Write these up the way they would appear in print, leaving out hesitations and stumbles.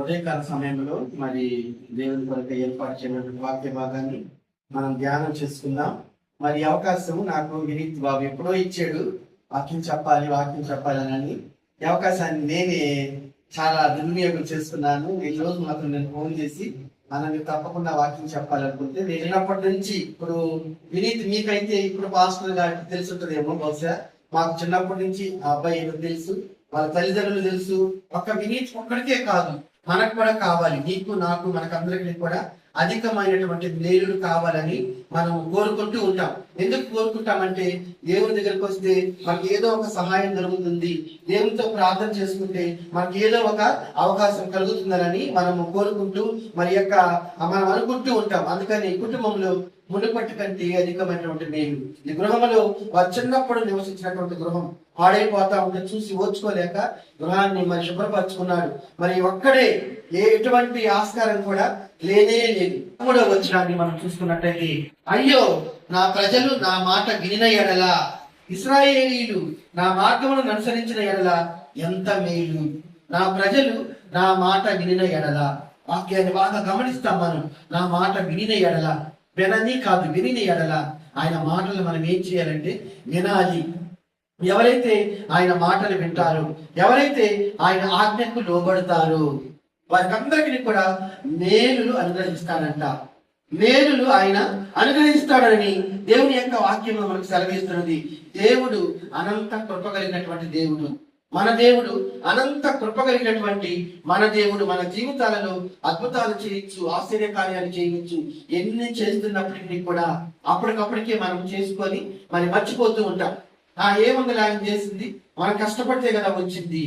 ఉదయకాల సమయంలో మరి దేవుని కొరకు ఏర్పాటు చేయబడిన వాక్య భాగాన్ని మనం ధ్యానం చేసుకుందాం. మరి అవకాశం నాకు వినీత్ బాబు ఎప్పుడో ఇచ్చాడు, వాక్యం చెప్పాలి అని. ఈ అవకాశాన్ని నేనే చాలా దుర్వినియోగం చేసుకున్నాను. ఈ రోజు మాత్రం నేను ఫోన్ చేసి మీరు తప్పకుండా వాక్యం చెప్పాలనుకుంటే, నేను చిన్నప్పటి నుంచి ఇప్పుడు వినీత్ మీకైతే ఇప్పుడు పాస్టర్ గారికి తెలిసి ఉంటుందేమో, బహుశా మాకు చిన్నప్పటి నుంచి ఆ అబ్బాయి ఏదో తెలుసు, వాళ్ళ తల్లిదండ్రులు తెలుసు. ఒక్క వినీత్ ఒక్కడికే కాదు, మనకు కూడా కావాలి, నీకు నాకు మనకందరికీ కూడా అధికమైనటువంటి మేలులు కావాలని మనం కోరుకుంటూ ఉంటాం. ఎందుకు కోరుకుంటామంటే, దేవుని దగ్గరకు వస్తే మనకి ఏదో ఒక సహాయం దొరుకుతుంది, దేవునితో ప్రార్థన చేసుకుంటే మనకి ఏదో ఒక అవకాశం కలుగుతుందని మనము కోరుకుంటూ మనం అనుకుంటూ ఉంటాం. అందుకని కుటుంబంలో మునుపటి కంటే అధికమైనటువంటి మేలు. ఈ గృహంలో వారు చిన్నప్పుడు నివసించినటువంటి గృహం పాడైపోతా ఉంటే చూసి ఓర్చుకోలేక గృహాన్ని మరి శుభ్రపరచుకున్నాడు. మరి ఒక్కడే ఎటువంటి ఆస్కారం కూడా లేనే లేదు. 3వ వచనాన్ని మనం చూసుకున్నట్టయితే, అయ్యో నా ప్రజలు నా మాట వినిన ఎడల, ఇశ్రాయేలీయులు నా మార్గములను అనుసరించిన ఎడల ఎంత మేలు. నా ప్రజలు నా మాట వినిన ఎడల, వాక్యాన్ని బాగా గమనిస్తాం మనం. నా మాట వినిన ఎడల, వినని కాదు వినిన ఎడల. ఆయన మాటలు మనం ఏం చేయాలంటే వినాలి. ఎవరైతే ఆయన మాటలు వింటారో, ఎవరైతే ఆయన ఆజ్ఞకు లోబడతారో, వారికందరికీ కూడా మేలులు అనుగ్రహిస్తాడంట. మేలులు ఆయన అనుగ్రహిస్తాడని దేవుని యొక్క వాక్యంలో మనకు సెలవిస్తున్నది. దేవుడు అనంత కృప కలిగినటువంటి దేవుడు. మన దేవుడు అనంత కృప కలిగినటువంటి మన దేవుడు మన జీవితాలలో అద్భుతాలు చేయొచ్చు, ఆశ్చర్య కార్యాలు చేయవచ్చు. ఎన్ని చేస్తున్నప్పటికీ కూడా అప్పటికప్పటికే మనం చేసుకొని మరి మర్చిపోతూ ఉంటాం. ఏముంది ఆయన చేసింది, మనం కష్టపడితే కదా వచ్చింది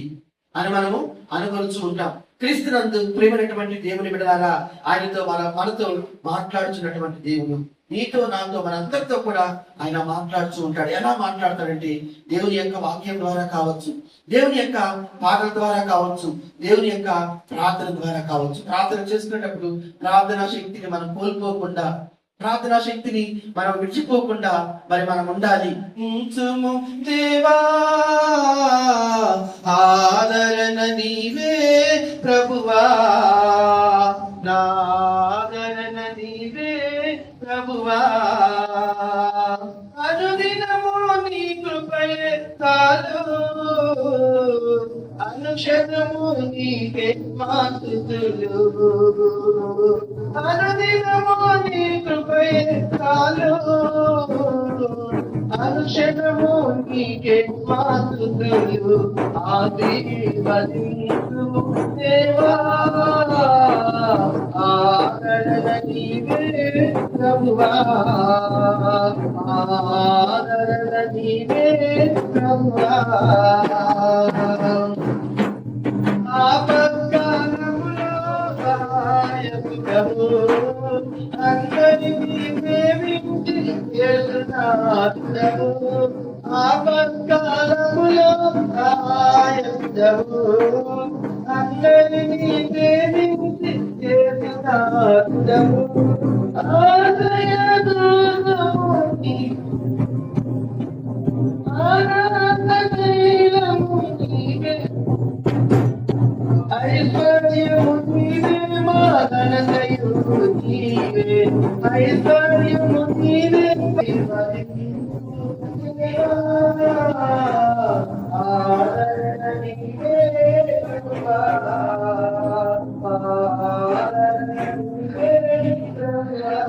అని మనము అనుకొనుచూ ఉంటాం. క్రీస్తునందు ప్రియమైనటువంటి దేవుని బిడ్డలారా, ఆయనతో మనతో మాట్లాడుచున్నటువంటి దేవుడు నీతో నాతో మనందరితో కూడా ఆయన మాట్లాడుతూ ఉంటాడు. ఎలా మాట్లాడతాడంటే, దేవుని యొక్క వాక్యం ద్వారా కావచ్చు, దేవుని యొక్క పాటల ద్వారా కావచ్చు, దేవుని యొక్క ప్రార్థన ద్వారా కావచ్చు. ప్రార్థన చేసుకునేటప్పుడు ప్రార్థనా శక్తిని మనం కోల్పోకుండా, ప్రార్థనా శక్తిని మనం విడిచిపోకుండా మరి మనం ఉండాలి. దేవా ఆదరణ నీవే ప్రభువా, నాదరణ నీవే ప్రభువా, అనుదినము నీ కృపయే చాలు, అనుక్షణము నీకే మా స్తుతులు, అనుదినము నీ కృపయే చాలు, అనుక్షణము నీకే మా స్తుతులు. ఆశీర్వదించు దేవా, ఆదరణ నీవే ప్రభువా, ఆదరణ నీవే ప్రభువా. ఆపత్కాలములో సహాయకుడవు, అందరినీ ప్రేమించి యేసునాథుడవు. ఆపత్కాలములో సహాయకుడవు, అందరినీ ప్రేమించి యేసునాథుడవు. ఆశ్రయదుర్గము ఆనందశైలము నీవే, ఐశ్వర్యము నీవే, మా ఘనతయు నీవే, ఐశ్వర్యము నీవే, ఆదరణ నీవే ప్రభువా, ఆదరణ నీవే ప్రభువా.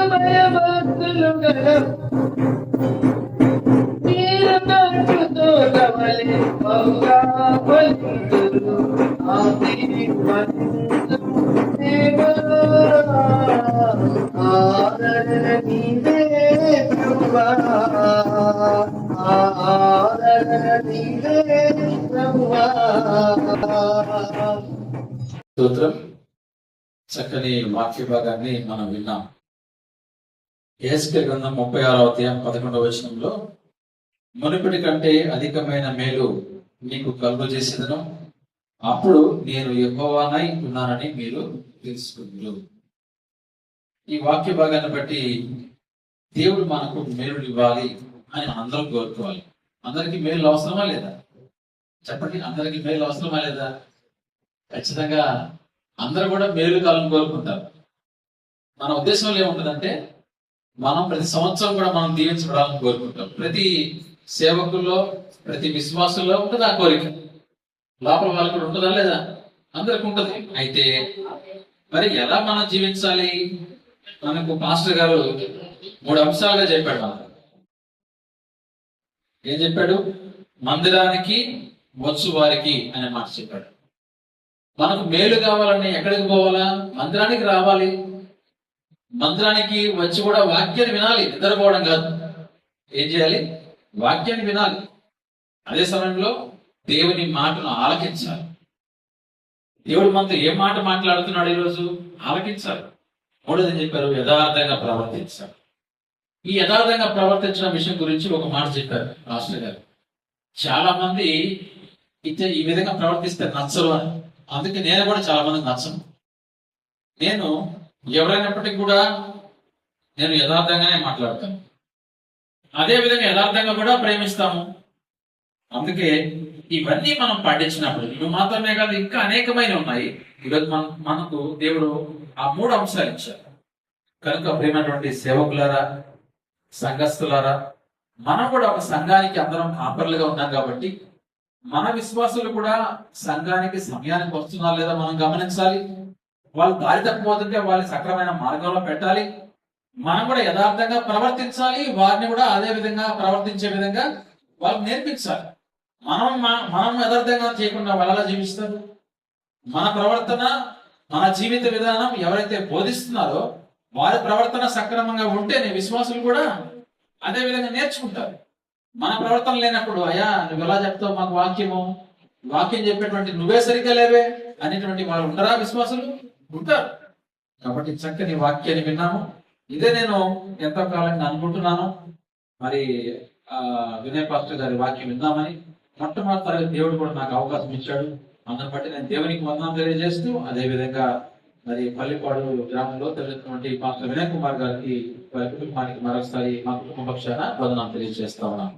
భయభక్తులు గల బహుగా పలుకులు ఆదరణ నీవే ప్రభువా, ఆదరణ నీవే ప్రభువా. స్తోత్రం. చక్కని వాక్య భాగాన్ని మనం విన్నాం. యెహెజ్కేలు గ్రంథం 36వ అధ్యాయం 11వ వచనంలో మునుపటి కంటే అధికమైన మేలు మీకు కలుగు చేసేదను, అప్పుడు నేను యెహోవానై ఉన్నానని మీరు తెలుసుకుంటారు. ఈ వాక్య భాగాన్ని బట్టి దేవుడు మనకు మేలు ఇవ్వాలి అని అందరం కోరుకోవాలి. అందరికీ మేలు అవసరమా లేదా? చెప్పండి, అందరికీ మేలు అవసరమా లేదా? ఖచ్చితంగా అందరూ కూడా మేలు కావాలని కోరుకుంటారు. మన ఉద్దేశంలో ఏముంటుందంటే, మనం ప్రతి సంవత్సరం కూడా మనం దీవించబడాలని కోరుకుంటాం. ప్రతి సేవకుల్లో, ప్రతి విశ్వాసంలో ఉంటుంది ఆ కోరిక. లోపల వాళ్ళకు కూడా ఉంటుందా లేదా? అందరికి ఉంటుంది. అయితే మరి ఎలా మనం జీవించాలి? మనకు పాస్టర్ గారు 3 అంశాలుగా చెప్పాడు. మనకు ఏం చెప్పాడు? మందిరానికి వచ్చు వారికి అనే మాట చెప్పాడు. మనకు మేలు కావాలని ఎక్కడికి పోవాలా? మందిరానికి రావాలి. మందిరానికి వచ్చి కూడా వాక్యాన్ని వినాలి, నిద్రపోవడం కాదు. ఏం చేయాలి? వాక్యాన్ని వినాలి. అదే సమయంలో దేవుని మాటను ఆలకించాలి. దేవుడు మనతో ఏ మాట మాట్లాడుతున్నాడు ఈరోజు? ఆలకించాలి. మూడోది చెప్పారు, యథార్థంగా ప్రవర్తించాలి. ఈ యథార్థంగా ప్రవర్తించిన విషయం గురించి ఒక మాట చెప్పారు మాస్టర్ గారు. చాలా మంది ఈ విధంగా ప్రవర్తిస్తే నచ్చరు అని. అందుకే నేను కూడా చాలా మందికి నచ్చను. నేను ఎవరైనప్పటికీ కూడా నేను యథార్థంగానే మాట్లాడతాను. అదే విధంగా యథార్థంగా కూడా ప్రేమిస్తాము. అందుకే ఇవన్నీ మనం పాటించినప్పుడు, ఇవి మాత్రమే కాదు, ఇంకా అనేకమైన ఉన్నాయి. ఈరోజు మనకు దేవుడు ఆ 3 అంశాలు ఇచ్చారు. కనుక ప్రేమైనటువంటి సేవకులారా, సంఘస్థులారా, మనం కూడా ఒక సంఘానికి అందరం కాపర్లుగా ఉన్నాం కాబట్టి మన విశ్వాసులు కూడా సంఘానికి సమయానికి వస్తున్నారు లేదా మనం గమనించాలి. వాళ్ళు దారి తప్పిపోతుంటే వాళ్ళని సక్రమైన మార్గంలో పెట్టాలి. మనం కూడా యథార్థంగా ప్రవర్తించాలి. వారిని కూడా అదే విధంగా ప్రవర్తించే విధంగా వాళ్ళకి నేర్పించాలి. మనం యథార్థంగా చేయకుండా వాళ్ళలా జీవిస్తారు. మన ప్రవర్తన, మన జీవిత విధానం ఎవరైతే బోధిస్తున్నారో వారి ప్రవర్తన సక్రమంగా ఉంటేనే విశ్వాసులు కూడా అదే విధంగా నేర్చుకుంటారు. మన ప్రవర్తన లేనప్పుడు, అయ్యా నువ్వు ఎలా చెప్తావు మాకు వాక్యం చెప్పేటువంటి నువ్వే సరిగ్గా లేవే అనేటువంటి వాళ్ళు ఉంటారా? విశ్వాసులు ఉంటారు. కాబట్టి చక్కని వాక్యాన్ని విన్నాము. ఇదే నేను ఎంతో కాలంగా అనుకుంటున్నాను. మరి వినయ్ పాస్టర్ గారి వాక్యం విందామని మొట్టమొదటి దేవుడు కూడా నాకు అవకాశం ఇచ్చాడు. అందుని బట్టి నేను దేవునికి వందనం తెలియజేస్తూ, అదే విధంగా మరి పల్లిపాడు గ్రామంలో తెలిసినటువంటి పాస్టర్ వినయ్ కుమార్ గారికి, వారి కుటుంబానికి మరొకసారి మా కుటుంబ పక్షాన వందనం తెలియజేస్తా ఉన్నాను.